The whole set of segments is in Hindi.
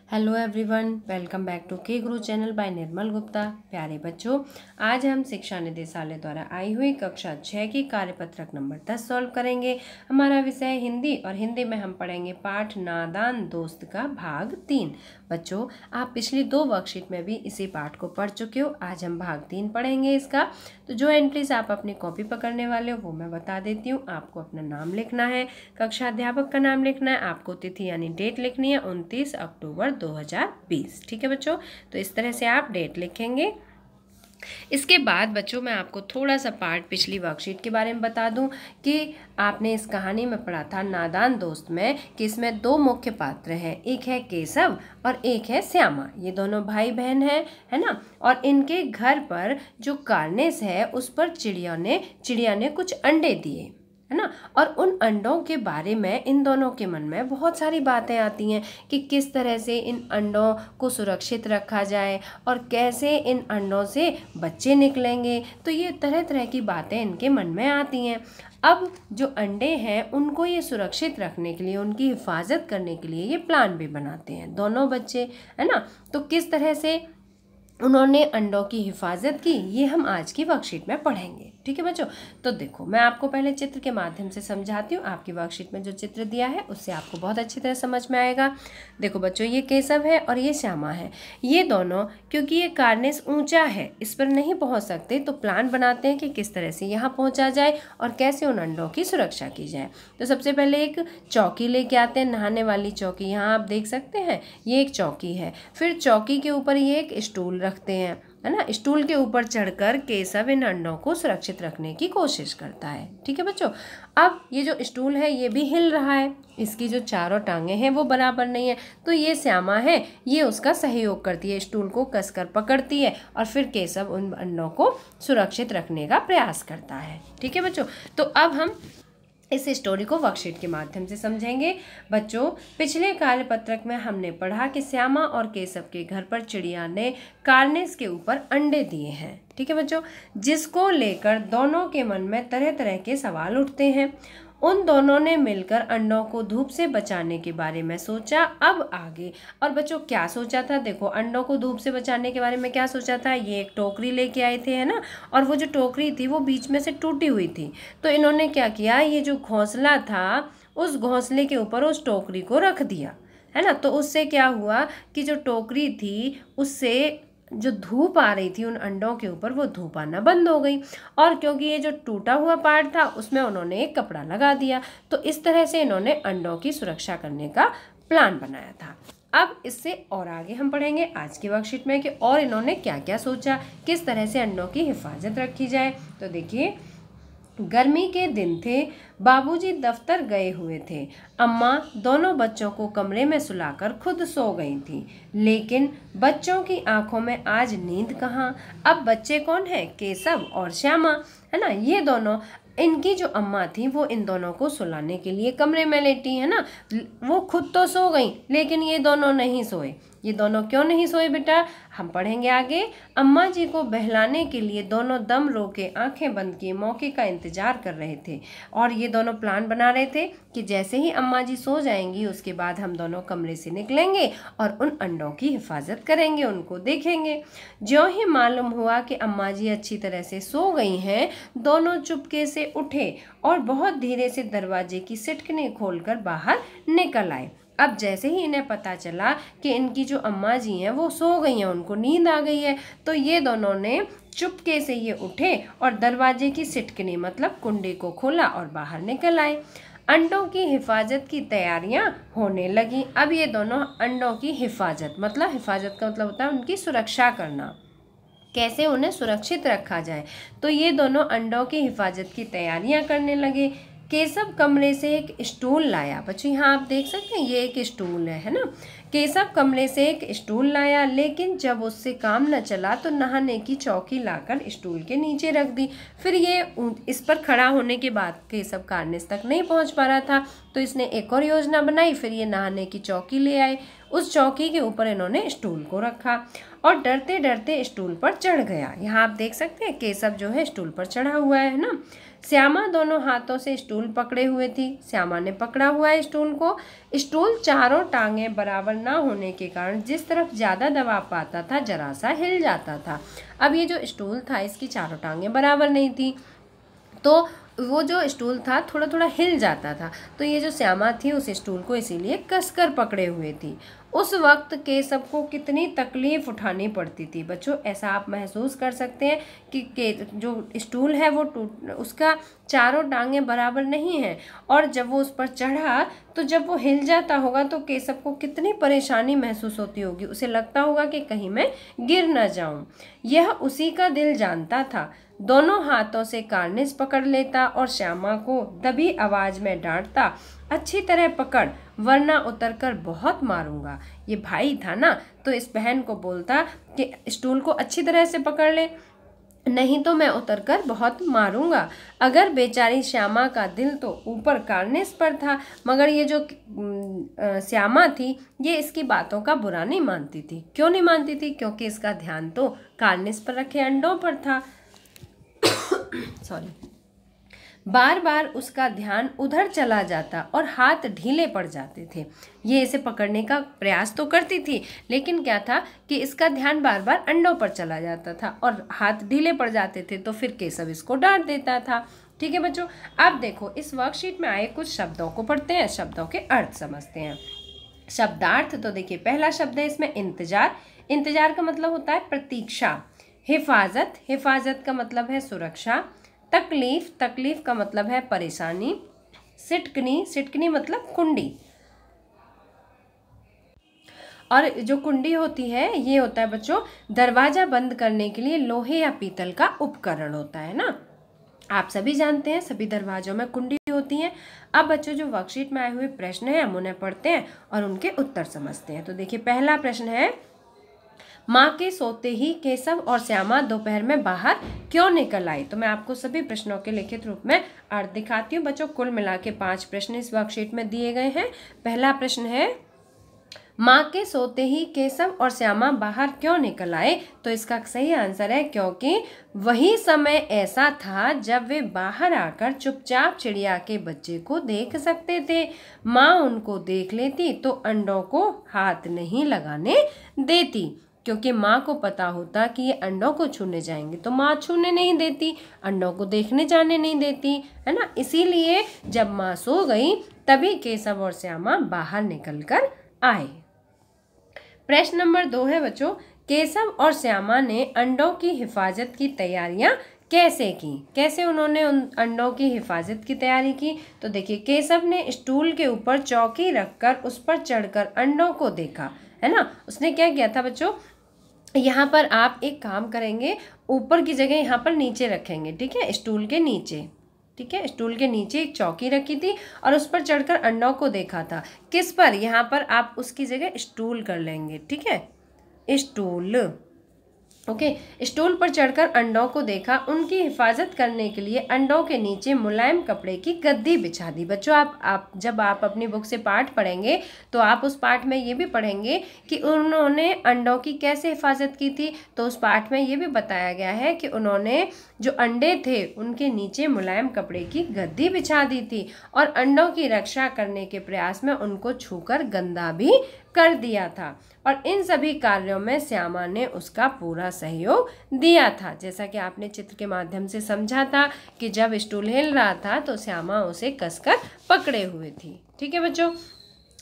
Hello everyone, welcome back to K Guru channel bye निर्मल गुप्ता। प्यारे बच्चों, आज हम शिक्षा निदेशालय द्वारा आई हुई कक्षा 6 की कार्यपत्रक नंबर 10 सॉल्व करेंगे। हमारा विषय हिंदी और हिंदी में हम पढ़ेंगे पाठ नादान दोस्त का भाग 3। बच्चों, आप पिछली 2 वर्कशीट में भी इसी पाठ को पढ़ चुके हो। आज हम भाग 3 पढ़ेंगे इसका। तो जो एंट्रीज आप अपनी कॉपी पकड़ने वाले हो वो मैं बता देती हूँ। आपको अपना नाम लिखना है, कक्षा अध्यापक का नाम लिखना है, आपको तिथि यानी डेट लिखनी है 29 अक्टूबर 2020। ठीक है बच्चों, तो इस तरह से आप डेट लिखेंगे। इसके बाद बच्चों मैं आपको थोड़ा सा पार्ट पिछली वर्कशीट के बारे में बता दूं कि आपने इस कहानी में पढ़ा था नादान दोस्त में कि इसमें 2 मुख्य पात्र हैं, एक है केशव और एक है श्यामा। ये दोनों भाई बहन हैं, है ना। और इनके घर पर जो कार्निस है उस पर चिड़िया ने कुछ अंडे दिए, है ना। और उन अंडों के बारे में इन दोनों के मन में बहुत सारी बातें आती हैं कि किस तरह से इन अंडों को सुरक्षित रखा जाए और कैसे इन अंडों से बच्चे निकलेंगे। तो ये तरह तरह की बातें इनके मन में आती हैं। अब जो अंडे हैं उनको ये सुरक्षित रखने के लिए, उनकी हिफाजत करने के लिए ये प्लान भी बनाते हैं दोनों बच्चे, है ना। तो किस तरह से उन्होंने अंडों की हिफाजत की ये हम आज की वर्कशीट में पढ़ेंगे। ठीक है बच्चों, तो देखो मैं आपको पहले चित्र के माध्यम से समझाती हूँ। आपकी वर्कशीट में जो चित्र दिया है उससे आपको बहुत अच्छी तरह समझ में आएगा। देखो बच्चों, ये केशव है और ये श्यामा है। ये दोनों, क्योंकि ये कार्निस ऊंचा है, इस पर नहीं पहुँच सकते, तो प्लान बनाते हैं कि किस तरह से यहाँ पहुँचा जाए और कैसे उन अंडों की सुरक्षा की जाए। तो सबसे पहले एक चौकी लेके आते हैं, नहाने वाली चौकी। यहाँ आप देख सकते हैं ये एक चौकी है। फिर चौकी के ऊपर ये एक स्टूल रखते हैं, है ना। स्टूल के ऊपर चढ़कर केशव इन अंडों को सुरक्षित रखने की कोशिश करता है। ठीक है बच्चों, अब ये जो स्टूल है ये भी हिल रहा है, इसकी जो चारों टांगे हैं वो बराबर नहीं है। तो ये श्यामा है, ये उसका सहयोग करती है, स्टूल को कसकर पकड़ती है और फिर केशव उन अंडों को सुरक्षित रखने का प्रयास करता है। ठीक है बच्चों, तो अब हम इस स्टोरी को वर्कशीट के माध्यम से समझेंगे। बच्चों, पिछले कार्यपत्रक में हमने पढ़ा कि श्यामा और केशव के घर पर चिड़िया ने कार्निस के ऊपर अंडे दिए हैं। ठीक है बच्चों, जिसको लेकर दोनों के मन में तरह तरह के सवाल उठते हैं। उन दोनों ने मिलकर अंडों को धूप से बचाने के बारे में सोचा। अब आगे, और बच्चों क्या सोचा था, देखो अंडों को धूप से बचाने के बारे में क्या सोचा था। ये एक टोकरी लेके आए थे, है ना, और वो जो टोकरी थी वो बीच में से टूटी हुई थी। तो इन्होंने क्या किया, ये जो घोंसला था उस घोंसले के ऊपर उस टोकरी को रख दिया, है ना। तो उससे क्या हुआ कि जो टोकरी थी उससे जो धूप आ रही थी उन अंडों के ऊपर वो धूप आना बंद हो गई। और क्योंकि ये जो टूटा हुआ पार्ट था उसमें उन्होंने एक कपड़ा लगा दिया। तो इस तरह से इन्होंने अंडों की सुरक्षा करने का प्लान बनाया था। अब इससे और आगे हम पढ़ेंगे आज की वर्कशीट में कि और इन्होंने क्या क्या सोचा, किस तरह से अंडों की हिफाजत रखी जाए। तो देखिए, गर्मी के दिन थे, बाबूजी दफ्तर गए हुए थे। अम्मा दोनों बच्चों को कमरे में सुलाकर खुद सो गई थी, लेकिन बच्चों की आंखों में आज नींद कहाँ। अब बच्चे कौन है, केशव और श्यामा, है ना। ये दोनों, इनकी जो अम्मा थी वो इन दोनों को सुलाने के लिए कमरे में लेटी, है ना। वो खुद तो सो गई लेकिन ये दोनों नहीं सोए। ये दोनों क्यों नहीं सोए बेटा, हम पढ़ेंगे आगे। अम्मा जी को बहलाने के लिए दोनों दम रोके आंखें बंद किए मौके का इंतजार कर रहे थे। और ये दोनों प्लान बना रहे थे कि जैसे ही अम्मा जी सो जाएंगी उसके बाद हम दोनों कमरे से निकलेंगे और उन अंडों की हिफाजत करेंगे, उनको देखेंगे। ज्यों ही मालूम हुआ कि अम्मा जी अच्छी तरह से सो गई हैं, दोनों चुपके से उठे और बहुत धीरे से दरवाजे की सिटकनी खोलकर बाहर निकल आए। अब जैसे ही इन्हें पता चला कि इनकी जो अम्मा जी हैं वो सो गई हैं, उनको नींद आ गई है, तो ये दोनों ने चुपके से ये उठे और दरवाजे की सिटकनी मतलब कुंडी को खोला और बाहर निकल आए। अंडों की हिफाजत की तैयारियां होने लगी। अब ये दोनों अंडों की हिफाजत का मतलब होता है उनकी सुरक्षा करना, कैसे उन्हें सुरक्षित रखा जाए। तो ये दोनों अंडों की हिफाजत की तैयारियां करने लगे। केशव कमरे से एक स्टूल लाया। बच्चों यहाँ आप देख सकते हैं ये एक स्टूल है ना। केशव कमरे से एक स्टूल लाया, लेकिन जब उससे काम न चला तो नहाने की चौकी लाकर स्टूल के नीचे रख दी। फिर ये इस पर खड़ा होने के बाद केशव कार्निस तक नहीं पहुँच पा रहा था, तो इसने एक और योजना बनाई। फिर ये नहाने की चौकी ले आए, उस चौकी के ऊपर इन्होंने स्टूल को रखा और डरते डरते स्टूल पर चढ़ गया। यहाँ आप देख सकते हैं केशव जो है स्टूल पर चढ़ा हुआ है ना। श्यामा दोनों हाथों से स्टूल पकड़े हुए थी। श्यामा ने पकड़ा हुआ है स्टूल को। स्टूल चारों टांगें बराबर ना होने के कारण जिस तरफ ज़्यादा दबाव पाता था जरा सा हिल जाता था। अब ये जो स्टूल था इसकी चारों टांगें बराबर नहीं थी, तो वो जो स्टूल था थोड़ा थोड़ा हिल जाता था। तो ये जो श्यामा थी उस स्टूल को इसीलिए कसकर पकड़े हुए थी। उस वक्त केशव को कितनी तकलीफ उठानी पड़ती थी। बच्चों ऐसा आप महसूस कर सकते हैं कि जो स्टूल है वो उसका चारों टांगें बराबर नहीं हैं और जब वो उस पर चढ़ा तो जब वो हिल जाता होगा तो केशव को कितनी परेशानी महसूस होती होगी। उसे लगता होगा कि कहीं मैं गिर न जाऊं। यह उसी का दिल जानता था। दोनों हाथों से कार्निस पकड़ लेता और श्यामा को दबी आवाज में डांटता, अच्छी तरह पकड़ वरना उतरकर बहुत मारूंगा। ये भाई था ना, तो इस बहन को बोलता कि स्टूल को अच्छी तरह से पकड़ ले, नहीं तो मैं उतरकर बहुत मारूंगा। अगर बेचारी श्यामा का दिल तो ऊपर कार्निस पर था, मगर ये जो श्यामा थी ये इसकी बातों का बुरा नहीं मानती थी। क्यों नहीं मानती थी? क्योंकि इसका ध्यान तो कार्निस पर रखे अंडों पर था। सॉरी। बार बार उसका ध्यान उधर चला जाता और हाथ ढीले पड़ जाते थे। ये इसे पकड़ने का प्रयास तो करती थी, लेकिन क्या था कि इसका ध्यान बार बार अंडों पर चला जाता था और हाथ ढीले पड़ जाते थे, तो फिर केशव इसको डांट देता था। ठीक है बच्चों, अब देखो इस वर्कशीट में आए कुछ शब्दों को पढ़ते हैं, शब्दों के अर्थ समझते हैं। शब्दार्थ तो देखिए, पहला शब्द है इसमें इंतजार। इंतजार का मतलब होता है प्रतीक्षा। हिफाजत, हिफाजत का मतलब है सुरक्षा। तकलीफ, तकलीफ का मतलब है परेशानी। सिटकनी, सिटकनी मतलब कुंडी। और जो कुंडी होती है ये होता है बच्चों दरवाजा बंद करने के लिए लोहे या पीतल का उपकरण होता है ना। आप सभी जानते हैं सभी दरवाजों में कुंडी होती है। अब बच्चों जो वर्कशीट में आए हुए प्रश्न हैं हम उन्हें पढ़ते हैं और उनके उत्तर समझते हैं। तो देखिए पहला प्रश्न है, माँ के सोते ही केशव और श्यामा दोपहर में बाहर क्यों निकल आई? तो मैं आपको सभी प्रश्नों के लिखित रूप में अर्थ दिखाती हूँ। बच्चों कुल मिला के 5 प्रश्न इस वर्कशीट में दिए गए हैं। पहला प्रश्न है, माँ के सोते ही केशव और श्यामा बाहर क्यों निकल आए? तो इसका सही आंसर है क्योंकि वही समय ऐसा था जब वे बाहर आकर चुपचाप चिड़िया के बच्चे को देख सकते थे। माँ उनको देख लेती तो अंडों को हाथ नहीं लगाने देती, क्योंकि माँ को पता होता कि ये अंडों को छूने जाएंगे तो माँ छूने नहीं देती, अंडों को देखने जाने नहीं देती, है ना। इसीलिए जब माँ सो गई तभी केशव और श्यामा बाहर निकलकर आए। प्रश्न नंबर 2 है बच्चों, केशव और श्यामा ने अंडों की हिफाजत की तैयारियां कैसे की? कैसे उन्होंने उन अंडों की हिफाजत की तैयारी की? तो देखिए केशव ने स्टूल के ऊपर चौकी रखकर उस पर चढ़कर अंडों को देखा, है ना। उसने क्या किया था बच्चों, यहाँ पर आप एक काम करेंगे, ऊपर की जगह यहाँ पर नीचे रखेंगे, ठीक है, स्टूल के नीचे। ठीक है, स्टूल के नीचे एक चौकी रखी थी और उस पर चढ़कर अंडों को देखा था। किस पर? यहाँ पर आप उसकी जगह स्टूल कर लेंगे, ठीक है, स्टूल। ओके, स्टूल पर चढ़कर अंडों को देखा। उनकी हिफाजत करने के लिए अंडों के नीचे मुलायम कपड़े की गद्दी बिछा दी। बच्चों आप जब आप अपनी बुक से पाठ पढ़ेंगे तो आप उस पाठ में ये भी पढ़ेंगे कि उन्होंने अंडों की कैसे हिफाजत की थी। तो उस पाठ में ये भी बताया गया है कि उन्होंने जो अंडे थे उनके नीचे मुलायम कपड़े की गद्दी बिछा दी थी और अंडों की रक्षा करने के प्रयास में उनको छूकर गंदा भी कर दिया था। और इन सभी कार्यों में श्यामा ने उसका पूरा सहयोग दिया था। जैसा कि आपने चित्र के माध्यम से समझा था कि जब स्टूल हिल रहा था तो श्यामा उसे कसकर पकड़े हुए थी। ठीक है बच्चों,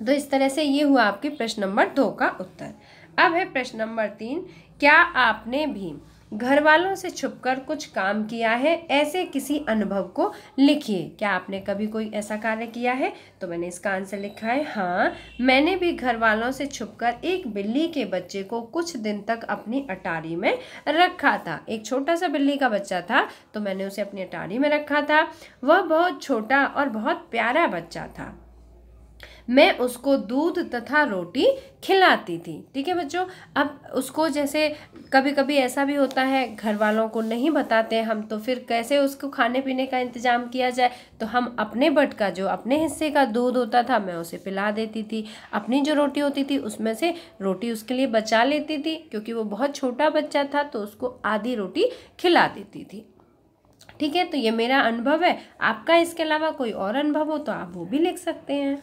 तो इस तरह से ये हुआ आपके प्रश्न नंबर 2 का उत्तर। अब है प्रश्न नंबर 3, क्या आपने भी घर वालों से छुपकर कुछ काम किया है? ऐसे किसी अनुभव को लिखिए। क्या आपने कभी कोई ऐसा कार्य किया है? तो मैंने इसका आंसर लिखा है हाँ, मैंने भी घर वालों से छुपकर एक बिल्ली के बच्चे को कुछ दिन तक अपनी अटारी में रखा था। एक छोटा सा बिल्ली का बच्चा था तो मैंने उसे अपनी अटारी में रखा था। वह बहुत छोटा और बहुत प्यारा बच्चा था। मैं उसको दूध तथा रोटी खिलाती थी। ठीक है बच्चों, अब उसको जैसे कभी कभी ऐसा भी होता है घर वालों को नहीं बताते हम, तो फिर कैसे उसको खाने पीने का इंतजाम किया जाए, तो हम अपने बट का जो अपने हिस्से का दूध होता था मैं उसे पिला देती थी, अपनी जो रोटी होती थी उसमें से रोटी उसके लिए बचा लेती थी, क्योंकि वो बहुत छोटा बच्चा था तो उसको आधी रोटी खिला देती थी। ठीक है, तो ये मेरा अनुभव है। आपका इसके अलावा कोई और अनुभव हो तो आप वो भी लिख सकते हैं।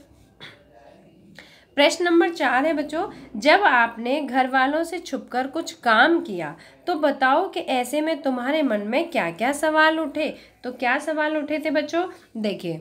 प्रश्न नंबर 4 है बच्चों, जब आपने घर वालों से छुपकर कुछ काम किया तो बताओ कि ऐसे में तुम्हारे मन में क्या क्या सवाल उठे। तो क्या सवाल उठे थे बच्चों? देखिए,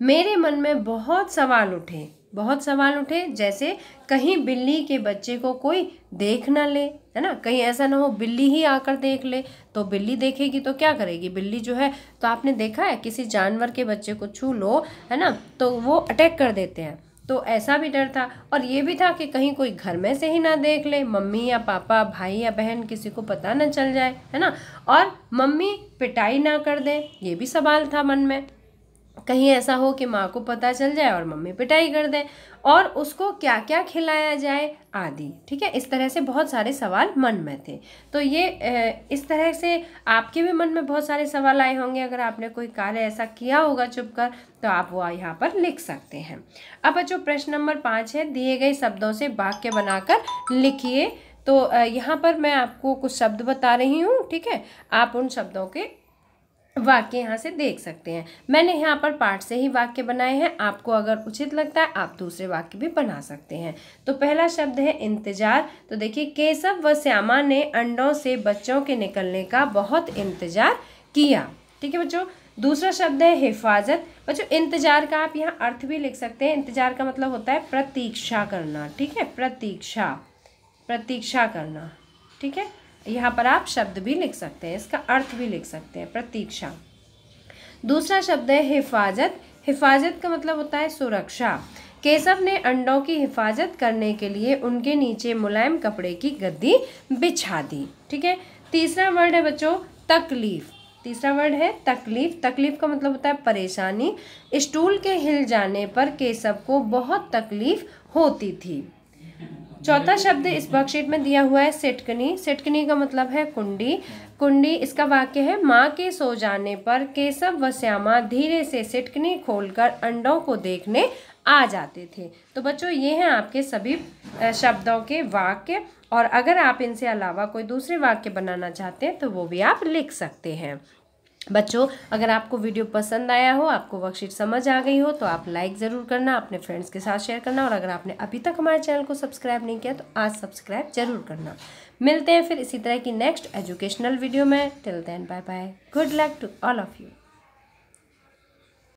मेरे मन में बहुत सवाल उठे, जैसे कहीं बिल्ली के बच्चे को कोई देख ना ले, है ना, कहीं ऐसा ना हो बिल्ली ही आकर देख ले, तो बिल्ली देखेगी तो क्या करेगी, बिल्ली जो है, तो आपने देखा है किसी जानवर के बच्चे को छू लो, है ना, तो वो अटैक कर देते हैं, तो ऐसा भी डर था। और ये भी था कि कहीं कोई घर में से ही ना देख ले, मम्मी या पापा, भाई या बहन, किसी को पता ना चल जाए, है ना, और मम्मी पिटाई ना कर दे, ये भी सवाल था मन में, कहीं ऐसा हो कि माँ को पता चल जाए और मम्मी पिटाई कर दे, और उसको क्या क्या खिलाया जाए आदि। ठीक है, इस तरह से बहुत सारे सवाल मन में थे। तो ये इस तरह से आपके भी मन में बहुत सारे सवाल आए होंगे। अगर आपने कोई कार्य ऐसा किया होगा चुपकर, तो आप वो यहाँ पर लिख सकते हैं। अब बच्चों प्रश्न नंबर 5 है, दिए गए शब्दों से वाक्य बनाकर लिखिए। तो यहाँ पर मैं आपको कुछ शब्द बता रही हूँ, ठीक है, आप उन शब्दों के वाक्य यहाँ से देख सकते हैं। मैंने यहाँ पर पाठ से ही वाक्य बनाए हैं, आपको अगर उचित लगता है आप दूसरे वाक्य भी बना सकते हैं। तो पहला शब्द है इंतजार। तो देखिए, केशव व श्यामा ने अंडों से बच्चों के निकलने का बहुत इंतजार किया। ठीक है बच्चों। दूसरा शब्द है हिफाजत। बच्चों, इंतजार का आप यहाँ अर्थ भी लिख सकते हैं। इंतजार का मतलब होता है प्रतीक्षा करना। ठीक है, प्रतीक्षा करना। ठीक है, यहाँ पर आप शब्द भी लिख सकते हैं, इसका अर्थ भी लिख सकते हैं, प्रतीक्षा। दूसरा शब्द है हिफाजत। हिफाजत का मतलब होता है सुरक्षा। केशव ने अंडों की हिफाजत करने के लिए उनके नीचे मुलायम कपड़े की गद्दी बिछा दी। ठीक है। तीसरा वर्ड है बच्चों तकलीफ। तीसरा वर्ड है तकलीफ। तकलीफ का मतलब होता है परेशानी। स्टूल के हिल जाने पर केशव को बहुत तकलीफ होती थी। चौथा शब्द इस वर्कशीट में दिया हुआ है सिटकनी। सिटकनी का मतलब है कुंडी। कुंडी, इसका वाक्य है, माँ के सो जाने पर केशव व श्यामा धीरे से सिटकनी खोलकर अंडों को देखने आ जाते थे। तो बच्चों, ये हैं आपके सभी शब्दों के वाक्य, और अगर आप इनसे अलावा कोई दूसरे वाक्य बनाना चाहते हैं तो वो भी आप लिख सकते हैं। बच्चों, अगर आपको वीडियो पसंद आया हो, आपको वर्कशीट समझ आ गई हो, तो आप लाइक ज़रूर करना, अपने फ्रेंड्स के साथ शेयर करना, और अगर आपने अभी तक हमारे चैनल को सब्सक्राइब नहीं किया तो आज सब्सक्राइब जरूर करना। मिलते हैं फिर इसी तरह की नेक्स्ट एजुकेशनल वीडियो में। Till then, bye bye, good luck to all of you.